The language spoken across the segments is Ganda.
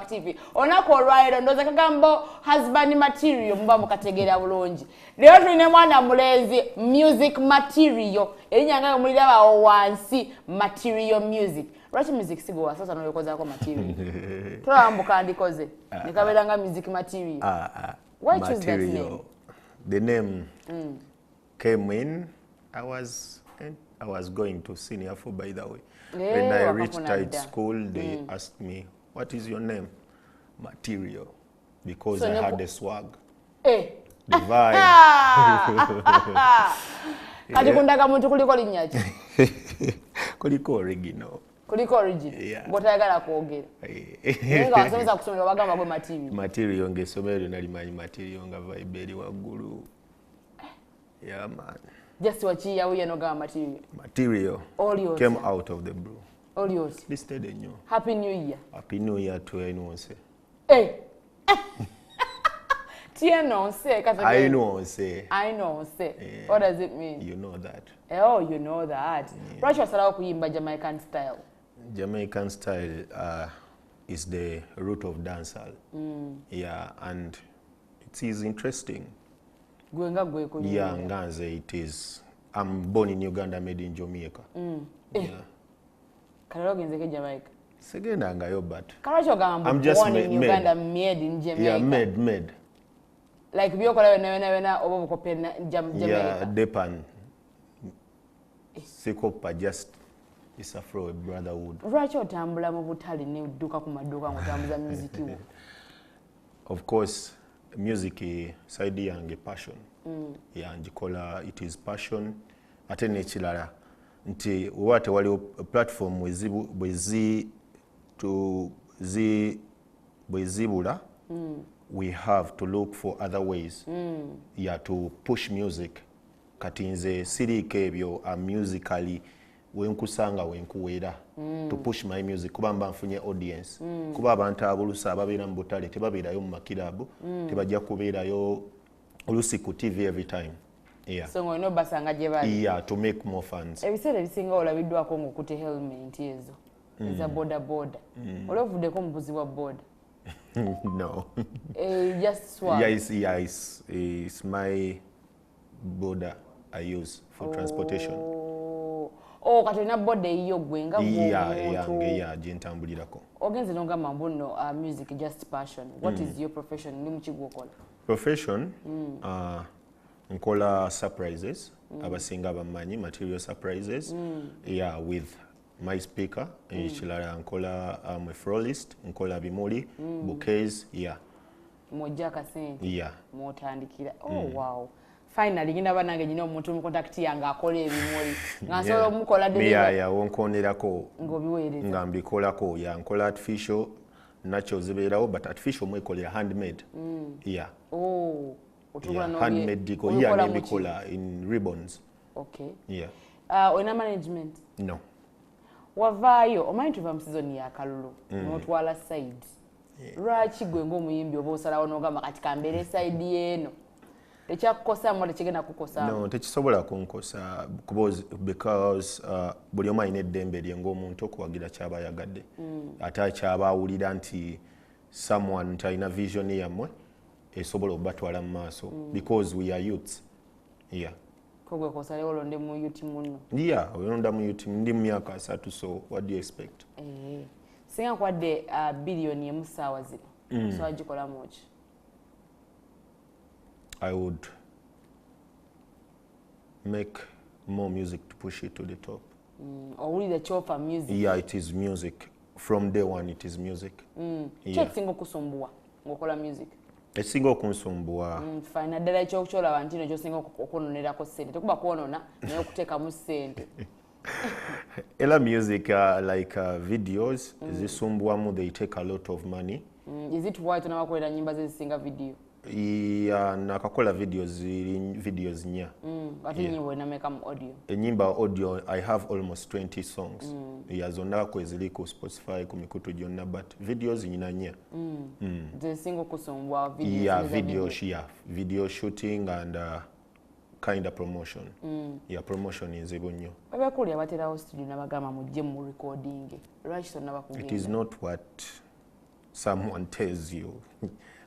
active onako olwairo ndoza kagambo husband Materio muba mukategera bulungi leo tulina mwana mulenzi music Materio erinyanga mulira bawo wansi Materio music Rush music sigo sasa noyokoza ko Materio tulambuka ndikoze nikabelanga music Materio why choose that name? The name came in I was going to senior for, by the way. When I reached high school, they asked me, "What is your name?" Materio, because so I had the swag, the vibe. Kati kundaga muntu kuliko linyaji. Kuliko original. Kuliko original. Yeah. Botayagala kuogera. Nga wasomeza kusomera bagamba gwe Materio. Materio ngesomero nalimanyi Materio nga vibe eri waggulu. Yeah man. Just what you know about Materio. Materio came out of the blue. All yours. Listed in you. Happy New Year. Happy New Year to anyone say. Hey. I know say. I know say. Yeah. What does it mean? You know that. Oh, you know that. Right, you start kuyimba Jamaican style. Jamaican style is the root of dancehall. Yeah, and it is interesting. Yeah, Nganze, it is. I'm born in Uganda, made in Jamaica. Yeah. Jamaica. I'm just born in Uganda, made in Jamaica. Yeah, made. Like we Jamaica. Yeah, Depan. Sekopa just is a flow brotherhood. Of course. Music side yange passion. Yeah, njikola it is passion. Ate nechilala nti wate wali platform bwezibula we have to look for other ways yeah, to push music. Kati nze sirike ebyo musically wenkusanga wenkuwera to push my music kuba mba nfunye audience kuba abantu abulusa ababeera mu butale tebabeerayo mu makirabu tebajja kubeerayo olusi ku TV every time. Yeah. So ngono basanga gye bali. Yeah, to make more fans. Ebiseera ebisinga olabiddwako ng'okutte helmet ezo eza boda olavuddeko muvuzi wa boda. No. Just swap. Yeah, it's my border I use for transportation. Oh, katolina boda iyo gwenga yeah, jintambulirako. Ogenze nonga mambuno music just passion. What is your profession? Ndi mukigwokola. Profession nkola surprises. Abasinga bamanyi Materio surprises. Yeah, with my speaker chilala nkola a florist, nkola bimuli, bouquets, yeah. Mojaka sente. Yeah. Motandikira. Oh wow. Finally ngina banange nyina omuntu mu contact yanga akola ebimuli ngasobola mukola delivery ya wonkonerako ngobiweereza ngambikolako ya nkola artificial natural zibeerawo but artificial mwekolera handmade yeah otubula no handmade diko ya nembikola in ribbons. Okay. Yeah. Ona management? No. Wavaayo omanyi tuva mu season ya kalulu n'otwala side lwaki gwe ng'omuyimbi oba osalawo n'ogamba kati kambere side yeno tekyakkosa mwate kigenda kukosa? No, tekisobola kunkosa because buli omu alina eddembe lye ng'omuntu okuwagira kyaba ayagadde ate kyaba awulira nti someone nti alina vision yammwe esobola okubatwala mu maaso because we are youths. Yeah. Kogwe kosalewo olonde mu youth muno? Yeah, olonda mu youth ndi mu myaka 3 so what do you expect? Singa kwadde billion emu ssaawa zino so agikola muki? I would make more music to push it to the top. Only the chop for music? Yeah, it is music. From day one, it is music. Yeah. Single kusumbua ngokola music? Esinga okunsumbuwa. Fine, ddala ekyokukola wanti nekyo singa okunonerako ssente. Tekuba kwonona naye okuteekamu ssente. Ela music like videos zisumbuwamu, they take a lot of money. Is it why tunabakolera nyimba zezisinga video? Yeah, nakakola videos nya. But you when I make audio? Enyimba audio, I have almost 20 songs. Yeah, zonna kwezili ku Spotify ku mikutu jonna but videos nyina nya. The single kusumbwa videos. Yeah, video shooting and kind of promotion. Yeah, promotion is ebonyo. Abakuli abatera studio nabagama mujje mu recording. Lwaki sonna bakugenda? It is not what someone tells you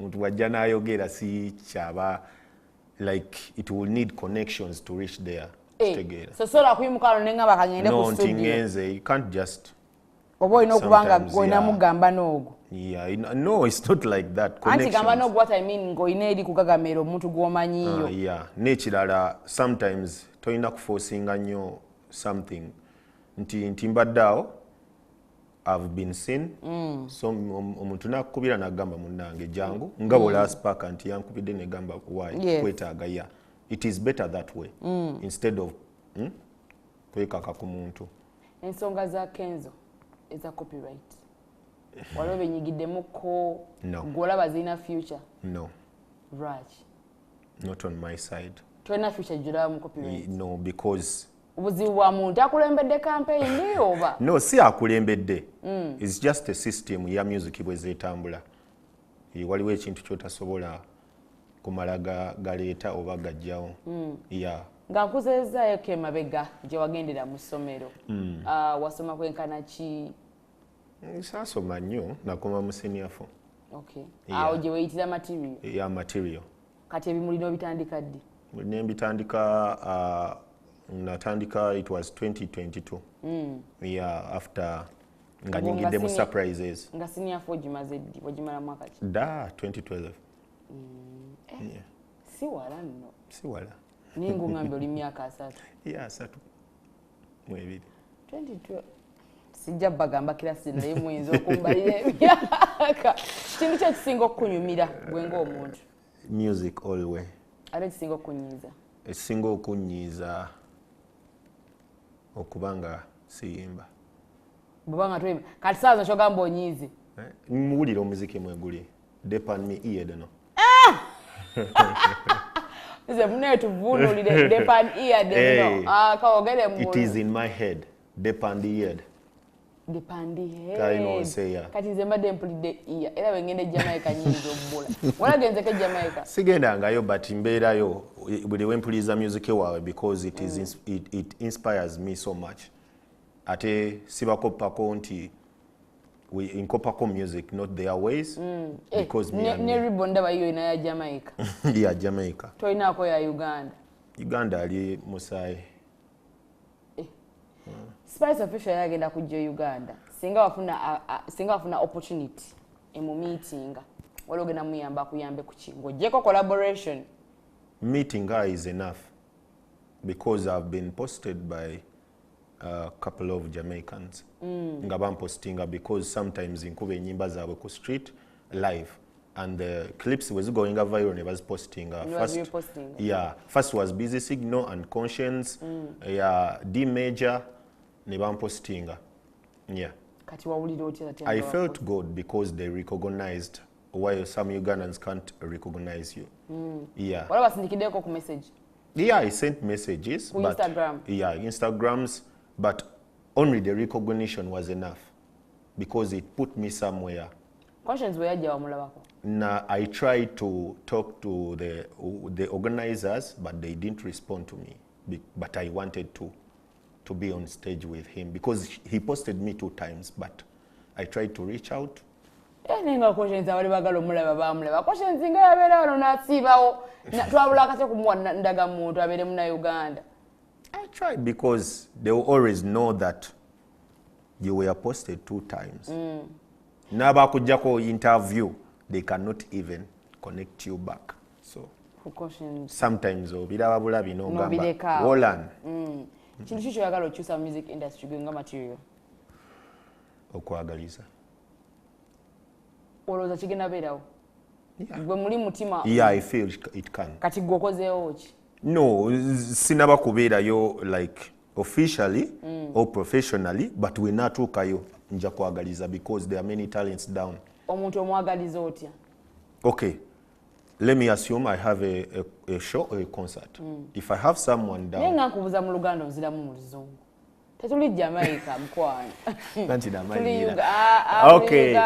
muntu wajja n'ayogera si kyaba like it will need connections to reach there. So sola kuyimuka nenga bakagende ku studio. No ntingenze, you can't just obo ino kubanga goina mugamba nogo. Yeah, no, it's not like that. Connections. Anti gamba nogo, what I mean goina eri kugagamera omuntu gwomanyiyo. Yeah, nekirala sometimes toyina kuforcinga nnyo something nti mbaddawo I've been seen. So omuntu nakubira nagamba munnange jangu nga last pack nti yankubidde negamba why kwetaaga ya. It is better that way instead of kwekaka ku muntu. Ensonga za Kenzo eza copyright. Waliwo benyigiddemu ko gwolaba zina future. No. Raj. Not on my side. Toina future jula mu copyright. No, because obuzibu bwa muntu akulembedde campaign ni oba? No, si akulembedde. It's just a system ya music bwe zetambula. Waliwo ekintu kyotasobola kumala galeeta oba gajjawo. Yeah. Nga nkuzeezaayo ke mabega gye wagendera mu ssomero. Wasoma kwenkana ki? Saasoma nnyo nakoma mu senior 4. Okay. Awo gye weeyitira Materio? Yeah, Materio. Kati ebimulino bitandika ddi? Mbitandika natandika it was 2022. Yeah, after nga nyingidde mu surprises. Nga senior 4 gimaze ddi? Wagimala mwaka ki? 2012. Yeah. Si wala nno. Si wala. Ningu ngambe oli myaka 3. Yeah, 3. Mwebiri. 2012. Sijja bagamba kila naye muyinza okumbalira emyaka. Kintu kye kisinga okunyumira gwe ng'omuntu? Music all the way. Ate kisinga okunyiiza? Ekisinga okunyiiza okubanga siyimba. Bubanga twimba. Kati saazo kyogamba onyiize? Muwulira omuziki mweguli. Depan me ear deno. Nze mune tuvunulire depan ear deno. Kawogere mu. It is in my head. Depan the head. Depan the head. Kayino say ya. Kati nze mbadde mpulidde ear. Era wengende Jamaica nyingi obbula. Walagenze ke Jamaica? Sigendangayo but mbeerayo buli wempuliza music wawe because it inspires me so much. Ate sibakopako nti we inkopako music not their ways because me ne ribonda bayo ina ya Jamaica. Yeah, Jamaica. Toinako ya Uganda. Uganda ali musayi. Spice official yagenda kujja Uganda. Singa wafuna opportunity emu meeting. Walogena muyamba kuyambe kuchingo. Jeko collaboration. Meeting is enough because I've been posted by a couple of Jamaicans. Nga bampostinga because sometimes inkube nyimba zaabwe ku street live and the clips was going viral ne was posting first was Busy Signal and Conscience D Major ne bampostinga. Yeah. Kati wawulira otya? I felt good because they recognized while some Ugandans can't recognize you. Yeah. Wala basindikideko ku message? Yeah, I sent messages. But Instagram? Yeah, Instagrams, but only the recognition was enough because it put me somewhere. Conscience we yajja wamulabako? Nah, I tried to talk to the organizers, but they didn't respond to me. But I wanted to be on stage with him because he posted me 2 times, but I tried to reach out. Nenga Conscience abali bagala omulaba bamulaba. Conscience nga yabeera wano n'asiibawo. Twabula kate kumuwa ndaga muntu abeere muna Uganda. I tried because they will always know that you were posted 2 times. Naba kujjako interview, they cannot even connect you back. So sometimes obiraba bulabi nongamba Holland. Kintu kyo yagala okyusa music industry gwenga Material. Okwagaliza. Olowooza kigenda beerawo? Gwe muli mutima. Yeah, I feel it can. Kati gwe okozeewo ki? No, sinaba kubeerayo like officially or professionally, but we natuukayo nja kwagaliza because there are many talents down. Omuntu omwagaliza otya? Okay, let me assume I have a show or a concert. If I have someone down. Nenga nkubuza mu Luganda oziramu mu Luzungu. Tetuli Jamaica mkwana. Okay.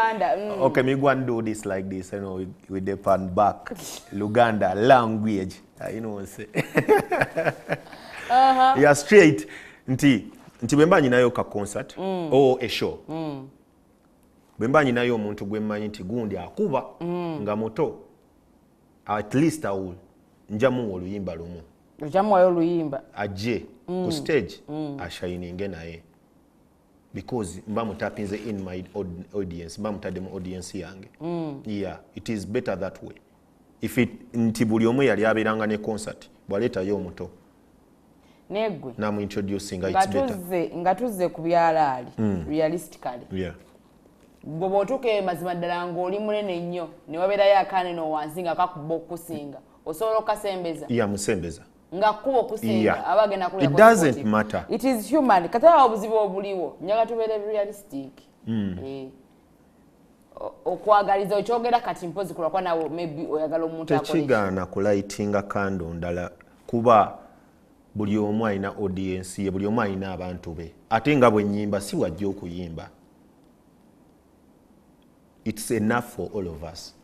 Okay, me go and do this like this, you know, with the pan back. Luganda language. You know what I'm saying? Yeah, straight. Nti bemba nyinayo ka concert or a show. bwe mba nyinayo omuntu gwe mmanyi nti gundi akuba nga muto, at least awul njamuwa oluyimba lumu, ojamuwayo oluyimba ajje ku stage ashininge naye, because mba mutapinze in my audience, mba mutadde mu audience yange. Yeah, it is better that way. If nti buli omu yali abeeranga ne concert bwaleetayo omuto negwe namu introducing it's better nga tuzze ku byalaali realistically. Yeah. Bwe bw'otuuka mazima ddala ng'oli munene nnyo ne wabeerayo akaaneno wansi nga kakuba okusinga, osobola okukasembeza? Yeah, musembeza. Nga kuba okusinga aba agenda kulya. It doesn't matter. It is human. Kata obuzibu obuliwo njaga tubeere realistic. Okwagaliza okyogera kati mpozi kulakwa nawe maybe oyagala omuntu akole. Tekigaana kulightinga kando ndala kuba buli omu alina audience ye, buli omu alina abantu be. Ate nga bwe nnyimba si wajja okuyimba. It's enough for all of us.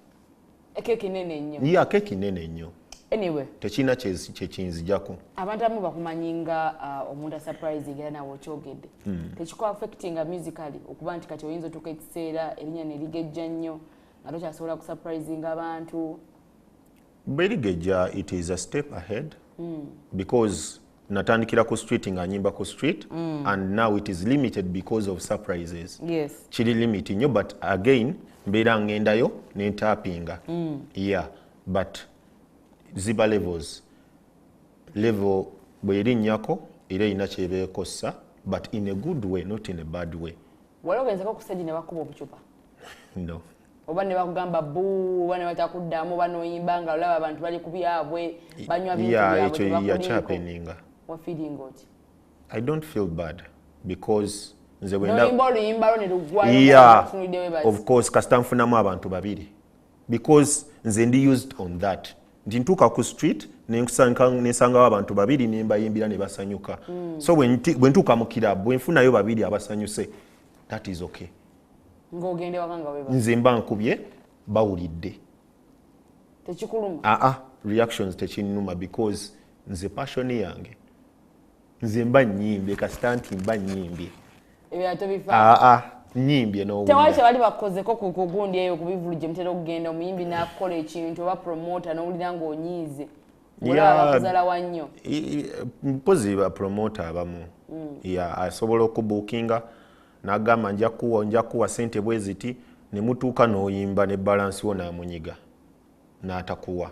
Keki nene nnyo. Yeah, keki nene nnyo. Anyway, tekina kyekinzijako. Abantu abamu bakumanyinga omuntu surprising era nawe okyogedde. Tekiko affectinga musically okuba nti kati oyinza otuuka ekiseera erinnya ne ligejja nnyo nga tokyasobola kusurprisinga abantu. Berigejja, it is a step ahead because natandikira ku street nga nyimba ku street and now it is limited because of surprises. Yes. Chiri limit nnyo, but again mbeera ngendayo nentapinga. Yeah, but ziba levels. Level bwerinnyako era erina kyebeekosa, but in a good way, not in a bad way. Wali ogenzeko ku stage ne bakuba obucupa? No. Oba ne bakugamba buu, oba ne batakuddamu, oba n'oyimba nga olaba abantu bali ku byabwe banywa bintu byabwe. Yeah, ekyo yakyapeninga. What feeling oti? I don't feel bad because nze n'oyimba oluyimba lwo ne luggwayo. Yeah, of course kasita nfunamu abantu babiri because nze ndi used on that. Nti ntuuka ku street nensangawo abantu babiri nembayimbira ne basanyuka. So bwe ntuuka mu kirabu bwe nfunayo babiri abasanyuse, that is okay. Ng'ogende waka nga weba. Nze mba nkubye bawulidde. Tekikuluma? Reactions tekinnuma because nze passion yange. Nze mba nnyimbe kasita nti mba nnyimbe. Ebyato bifa. Nyimbye no. Tewali bali bakozeko ku kugundi eyo kubivulije mutera okugenda omuyimbi n'akola ekintu oba promoter n'owulira ng'onyiize. Olaba bakuzala wannyo. Mpozi ba promoter abamu. Yeah, asobola okubuukinga n'agamba nja kuwa ssente bwe ziti ne mutuuka n'oyimba ne balance wo n'amunyiga n'atakuwa.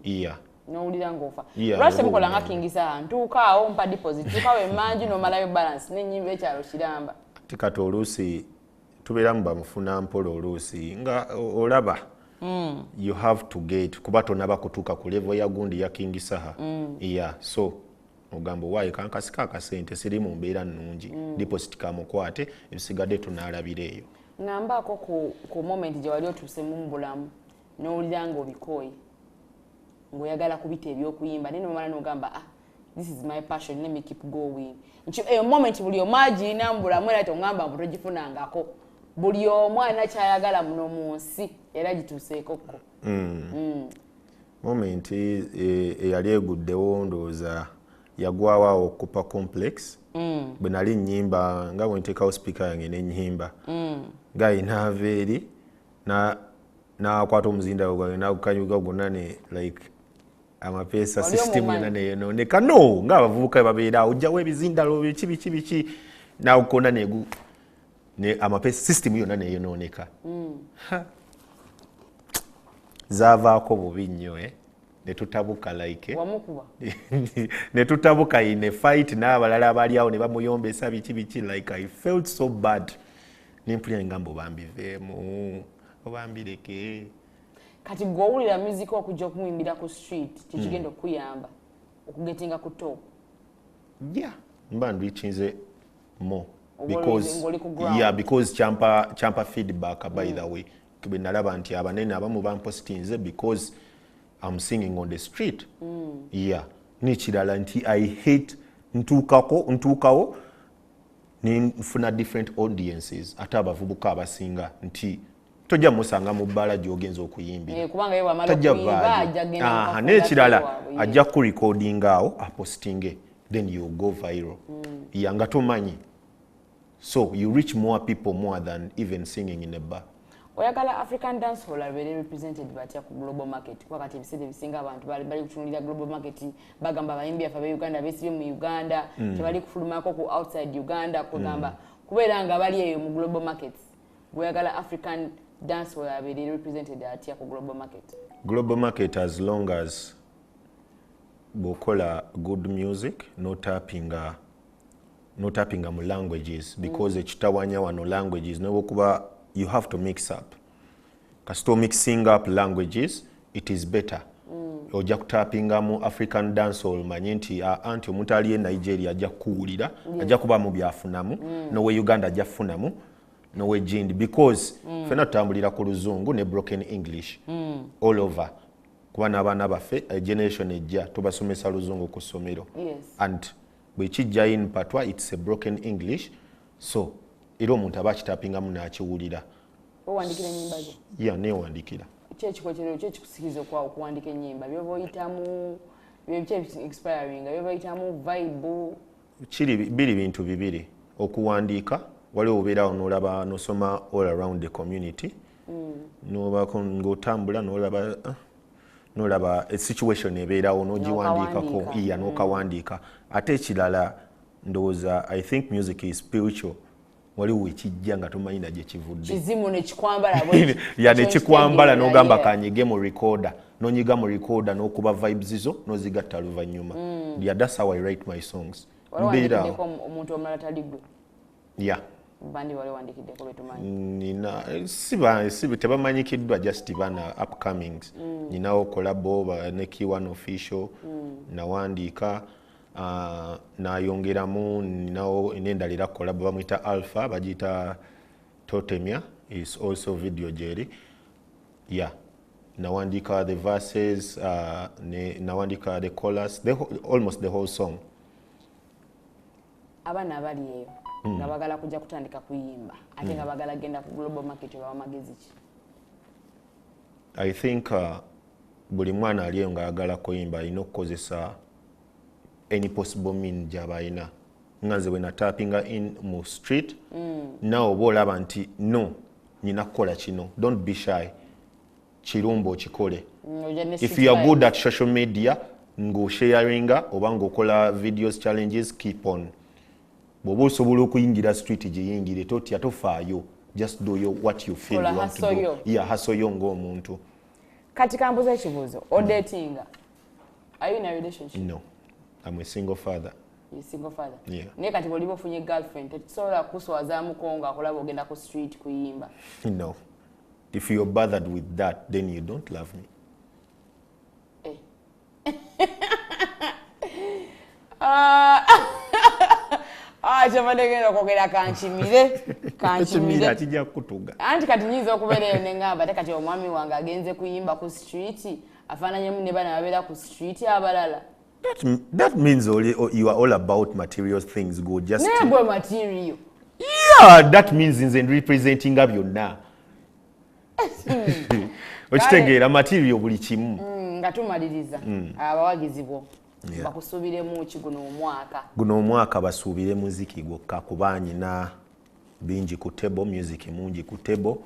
Yeah. N'owulira ng'ofa. Lwaki temukola nga Kingisa ntuuka awo mpa deposit tuuka we manji n'omalayo balance n'ennyimba ekyalo kiramba. Kati oluusi tubeeramu bamufuna mpola oluusi nga olaba you have to get kuba tonaba kutuuka ku level ya gundi ya Kingisaha. Yeah, so ogamba waaye kankasika akasente siri mu mbeera nnungi deposit kamukwate ebisigadde tunaalabira eyo. Ng'ambaako ku moment gye wali otuusemu mu bulamu n'owulira ng'obikooye ng'oyagala kubita ebyokuyimba naye nomala n'ogamba this is my passion, let me keep going. Eyo moment buli omu agirina mu bulamu era tongamba mbu togifunangako. Buli omu alina kyayagala muno mu nsi era gituuseekokko. Moment eyali eguddewo ndowooza yagwawo okupa complex. Bwe nali nnyimba nga bwe nteekawo speaker yange n'ennyimba. Nga inaava eri n'akwata omuzindaalo gwange n'agukanyuga gwonna ne like amapeesa system yonna neyonooneka. No, ng'abavubuka babeera ojjawo ebizindalo biki n'awukona ne amapeesa system yonna neyonooneka. Zaavaako bubi nnyo ne tutabuka like ne tutabuka in a fight n'abalala abali awo ne bamuyombesa biki like I felt so bad. Nempulira ngamba obambiveemu obambireke. Kati gw'owulira music okujja okumuyimbira ku street tekigenda okuyamba okugetinga ku top? Yeah, mba ndwikinze more because champa feedback by the way. Kube nalaba nti abanene abamu bampositinze because I'm singing on the street. Yeah, nikirala nti I hate ntuukawo nfuna different audiences ate abavubuka abasinga nti tojja musanga mu bbala gy'ogenza okuyimbira. Kubanga yewe amala okuyimba ajja genda. N'ekirala ajja ku recording awo apostinge then you go viral. Nga tomanyi So you reach more people more than even singing in a bar. Oyagala African dancehall are very represented batya ku global market. Kwa kati ebisede bisinga abantu bali kutunulira global market bagamba bayimbi afa be Uganda besibe mu Uganda tebali kufulumako ku outside Uganda kugamba kubeera nga bali eyo mu global markets. Oyagala African dancehall are very represented atya ku global market. Global market as long as bokola good music, no tapping mu languages because ekitawanya wano languages no kuba you have to mix up. Kasito mixing up languages, it is better. Ojja kutapinga mu African dancehall manyi nti anti omuntu ali e Nigeria ajja kuwulira, ajja kuba mu byafunamu, nowe Uganda ajja funamu, nowe Gindi because fena tutambulira ku luzungu ne broken English all over. Kuba n'abaana baffe generation ejja tubasomesa luzungu ku ssomero. And bwekijja in patwa it's a broken English, so era omuntu aba akitapingamu n'akiwulira. Owandikira ennyimba zo? Yeah, neewandikira. Kyekikokyero kyekikusikiriza okwawo okuwandika ennyimba byoba oyitamu expiring byoba oyitamu vibe? Biri bintu bibiri. Okuwandiika waliwo obeerawo n'olaba n'osoma all around the community n'obaako ng'otambula n'olaba situation ebeerawo n'ogiwandiikako iya n'okawandiika. Ate ekirala ndowooza I think music is spiritual. Waliwo ekijja nga tomanyi gye kivudde. Kizimu ne kikwambala bwe. Ya ne kikwambala n'ogamba kanyige mu recorder. N'onyiga mu recorder n'okuba vibes zo n'ozigatta luvannyuma. Yeah, that's how I write my songs. Waliwandikiddeko omuntu omulala tali gwe? Yeah. Bandi waliwandikiddeko betumanyi? Nina siba tebamanyikiddwa just bana upcomings. Ninawo collabo ne K1 official nawandiika nayongeramu ninawo n'endalira collabo bamuyita Alpha bagiyita Totemia is also video jerry. Yeah. Nawandika the verses, nawandika the chorus, almost the whole song. Abana abali eyo nga bagala kujja kutandika kuyimba ate nga bagala genda ku global market oba magezi ki? I think buli mwana ali eyo nga ayagala kuyimba alina okukozesa any possible mean gy'aba alina. Nga nze bwe natapinga in mu street nawe oba olaba nti no nyina kukola kino, don't be shy. Kirumbo okikole. If you are good at social media ng'osharinga oba ng'okola videos challenges, keep on. Bw'oba osobola okuyingira street giyingire totya tofaayo, just do what you feel you want to do. Yeah, hustle yo ng'omuntu. Kati kambuza ekibuuzo odatinga. Are you in a relationship? No, I'm a single father. You're a single father? Yeah. Naye kati bw'oliba ofunye girlfriend tekisobola kuswazaamuko nga akulaba ogenda ku street kuyimba? No. If you're bothered with that, then you don't love me. Kyabadegenda okwogera kanchimire. Akijja kutuga. Anti kati nyinza okubeera eyo nengamba ate kati omwami wange agenze kuyimba ku street afaananyemu ne bana babeera ku street abalala. That means you are all about material things. Go just. Nebo material. Yeah, that means nze representing byonna. Okitegeera material buli kimu. Nga tumaliriza abawagizi bo bakusuubiremu ki guno omwaka basuubire muziki gwokka kuba nyina bingi ku table, music mungi ku table.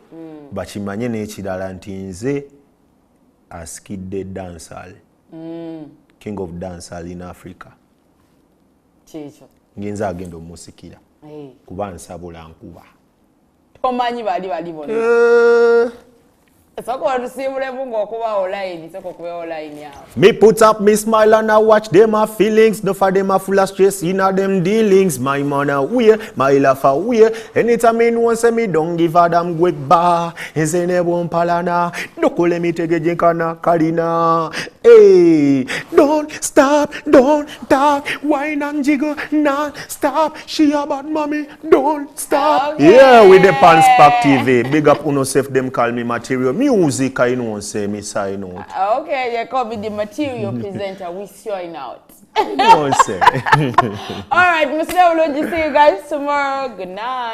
Bakimanye n'ekirala nti nze askidde dancehall. King of dancehall in Africa. Kyekyo. Ngenza agenda omusikira. Kuba nsabula nkuba. Tomanyi bali bonna. Soko tusimule mungu okuba online, soko kuba online yao. Me put up me smile and I watch them my feelings. No for them a full of stress in a them dealings. My man away, my laugh away. Anytime me no say me don't give a damn quick bar. Nze ne bompalana, dokole mi tegeje kana kalina. Hey, don't stop, don't talk, wine and jiggle, not stop. She about mommy, don't stop. Okay. Yeah, with the Pants Pack TV. Big up uno self them call me Material. Music I know say me sign out. Okay, you call me the Material presenter. We sign out. No say. All right, Mr. Ology, see you guys tomorrow. Good night.